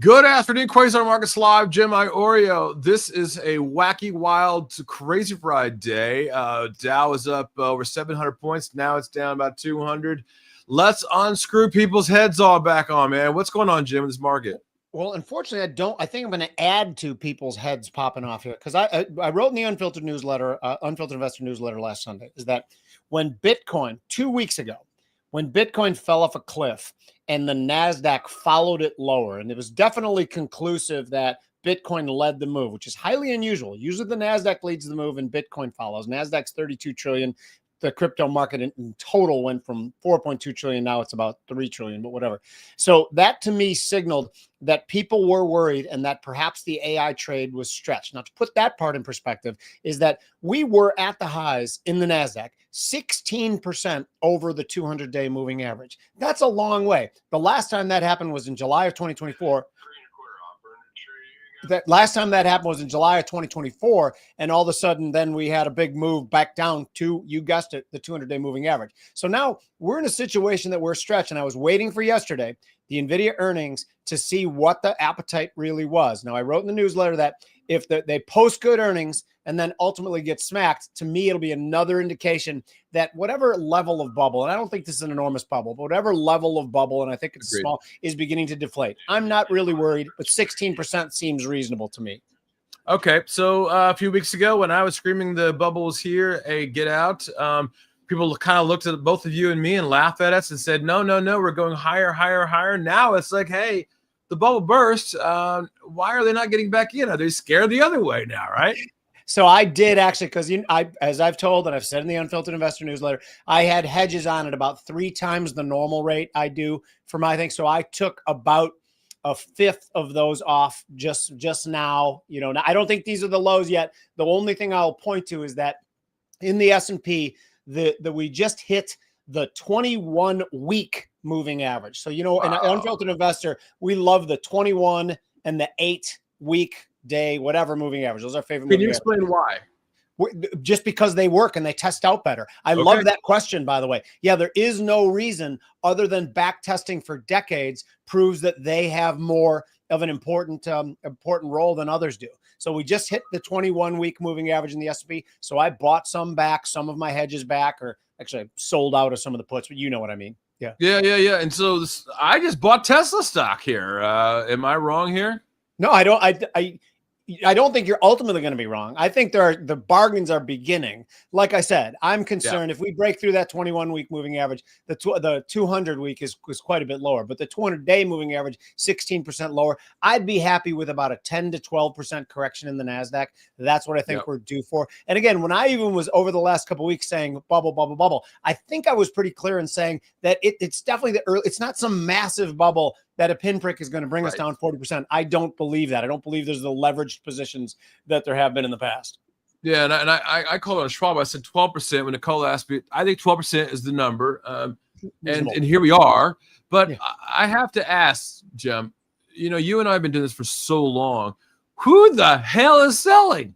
Good afternoon, Quasar Markets Live. Jim Iorio. This is a wacky, wild, crazy Friday. Dow is up over 700 points. Now it's down about 200. Let's unscrew people's heads all back on, man. What's going on, Jim, in this market? Well, unfortunately, I think I'm going to add to people's heads popping off here because I wrote in the Unfiltered newsletter, Unfiltered Investor newsletter last Sunday, is that when Bitcoin 2 weeks ago, when Bitcoin fell off a cliff and the Nasdaq followed it lower, and it was definitely conclusive that Bitcoin led the move, which is highly unusual. Usually, the Nasdaq leads the move and Bitcoin follows. Nasdaq's 32 trillion. The crypto market in total went from 4.2 trillion. Now it's about 3 trillion, but whatever. So that to me signaled that people were worried and that perhaps the AI trade was stretched. Now, to put that part in perspective, is that we were at the highs in the NASDAQ, 16% over the 200-day moving average. That's a long way. The last time that happened was in July of 2024. That last time that happened was in July of 2024, and all of a sudden then we had a big move back down to, you guessed it, the 200-day moving average. So now we're in a situation that we're stretched, and I was waiting for yesterday, the NVIDIA earnings, to see what the appetite really was. Now, I wrote in the newsletter that if they post good earnings and then ultimately get smacked, to me, it'll be another indication that whatever level of bubble, and I don't think this is an enormous bubble, but whatever level of bubble, and I think it's small, is beginning to deflate. I'm not really worried, but 16% seems reasonable to me. Okay, so a few weeks ago when I was screaming the bubble was here, hey, get out, people kind of looked at both of you and me and laughed at us and said, no, we're going higher, higher, higher. Now it's like, hey, the bubble burst. Why are they not getting back in? Are they scared the other way now, right? So I did actually, because as I've told and I've said in the Unfiltered Investor newsletter, I had hedges on at about 3 times the normal rate I do for my thing. So I took about a fifth of those off just now. Now, I don't think these are the lows yet. The only thing I'll point to is that in the S&P, that we just hit the 21-week moving average. So, in an Unfiltered Investor, we love the 21 and the 8-week day, whatever moving average. Those are our favorite. Can you explain why? Just because they work and they test out better. I love that question, by the way. Yeah, there is no reason other than back testing for decades proves that they have more of an important role than others do. So we just hit the 21-week moving average in the S&P. So I bought some back, some of my hedges back, or actually I sold out of some of the puts, but you know what I mean. Yeah. And so I just bought Tesla stock here. Am I wrong here? No, I don't. I don't think you're ultimately going to be wrong. I think the bargains are beginning. Like I said, I'm concerned if we break through that 21-week moving average, the 200-week is quite a bit lower, but the 200-day moving average, 16% lower. I'd be happy with about a 10 to 12% correction in the NASDAQ. That's what I think we're due for. And again, when I even was over the last couple of weeks saying bubble, bubble, bubble, I think I was pretty clear in saying that it's definitely it's not some massive bubble that a pinprick is going to bring us down 40%. I don't believe that. I don't believe there's the leveraged positions that there have been in the past. Yeah, and I called on Schwab. I said 12%. When Nicole asked me, I think 12% is the number. And here we are. But I have to ask, Jim, you and I have been doing this for so long. Who the hell is selling?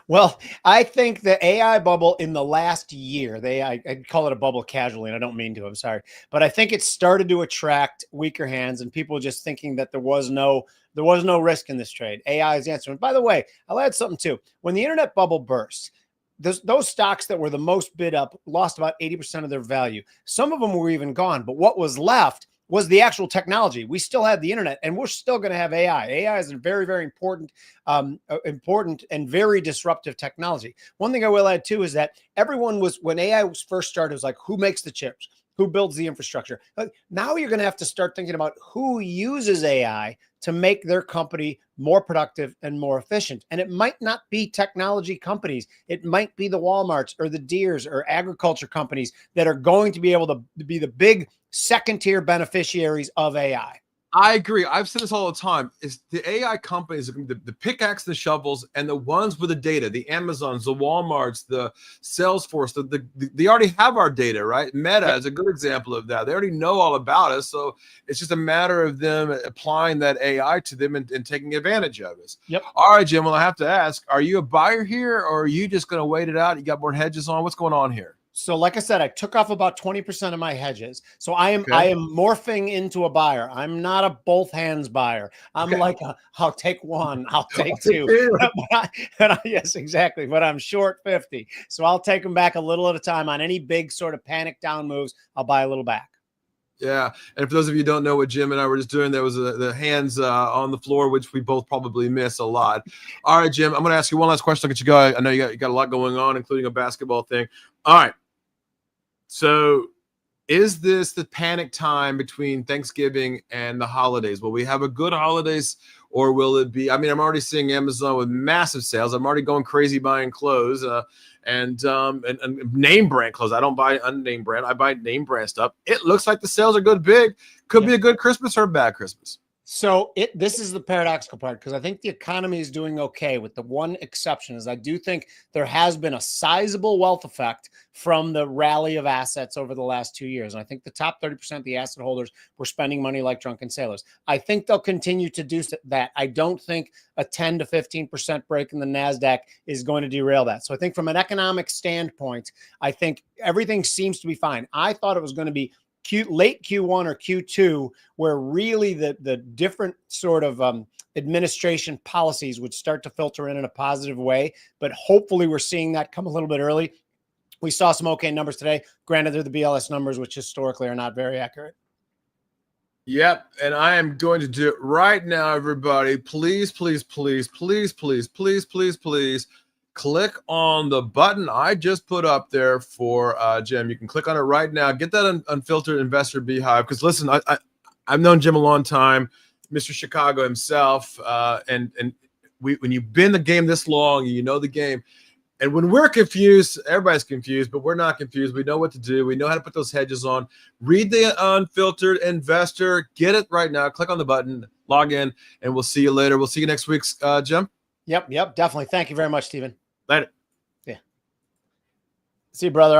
Well, I think the AI bubble in the last year, I call it a bubble casually, and I don't mean to, I'm sorry, but I think it started to attract weaker hands and people just thinking that there was no risk in this trade. AI is the answer. And by the way, I'll add something too. When the internet bubble burst, those stocks that were the most bid up lost about 80% of their value. Some of them were even gone, but what was left was the actual technology. We still had the internet, and we're still going to have AI. AI is a very, very important and very disruptive technology. One thing I will add too is that when AI was first started, it was like, who makes the chips? Who builds the infrastructure? But now you're going to have to start thinking about who uses AI to make their company more productive and more efficient. And it might not be technology companies. It might be the Walmarts or the Deeres or agriculture companies that are going to be able to be the big second-tier beneficiaries of AI. I agree. I've said this all the time. It's the AI companies, the pickaxe, the shovels, and the ones with the data, the Amazons, the Walmarts, the Salesforce, they already have our data, right? Meta is a good example of that. They already know all about us. So it's just a matter of them applying that AI to them and taking advantage of us. Yep. All right, Jim. Well, I have to ask, are you a buyer here or are you just going to wait it out? You got more hedges on? What's going on here? So, like I said, I took off about 20% of my hedges. So I am Okay. morphing into a buyer. I'm not a both hands buyer. I'm Okay. like I'll take one, I'll take I'll take two. two. Yes, exactly. But I'm short 50. So I'll take them back a little at a time. On any big sort of panic down moves, I'll buy a little back. Yeah, and for those of you who don't know what Jim and I were just doing, there was the hands on the floor, which we both probably miss a lot. All right, Jim, I'm going to ask you one last question. I'll let you go. I know you got a lot going on, including a basketball thing. All right. So is this the panic time between Thanksgiving and the holidays? Will we have a good holidays, or will it be? I mean, I'm already seeing Amazon with massive sales. I'm already going crazy buying clothes and name brand clothes. I don't buy unnamed brand. I buy name brand stuff. It looks like the sales are good, big. Could be a good Christmas or a bad Christmas. So this is the paradoxical part, because I think the economy is doing okay, with the one exception is I do think there has been a sizable wealth effect from the rally of assets over the last 2 years. And I think the top 30% of the asset holders were spending money like drunken sailors. I think they'll continue to do that. I don't think a 10 to 15% break in the NASDAQ is going to derail that. So I think from an economic standpoint, I think everything seems to be fine. I thought it was going to be late Q1 or Q2, where really the different sort of administration policies would start to filter in a positive way. But hopefully we're seeing that come a little bit early. We saw some okay numbers today. Granted, they're the BLS numbers, which historically are not very accurate. Yep, and I am going to do it right now, everybody. Please, please, please, please, please, please, please, please. Click on the button I just put up there for Jim. You can click on it right now. Get that unfiltered investor beehive. Because listen, I've known Jim a long time, Mr. Chicago himself, and when you've been in the game this long, you know the game. And when we're confused, everybody's confused, but we're not confused. We know what to do. We know how to put those hedges on. Read the unfiltered investor. Get it right now. Click on the button, log in, and we'll see you later. We'll see you next week, Jim. Yep, definitely. Thank you very much, Stephen. Later. Yeah. See you, brother.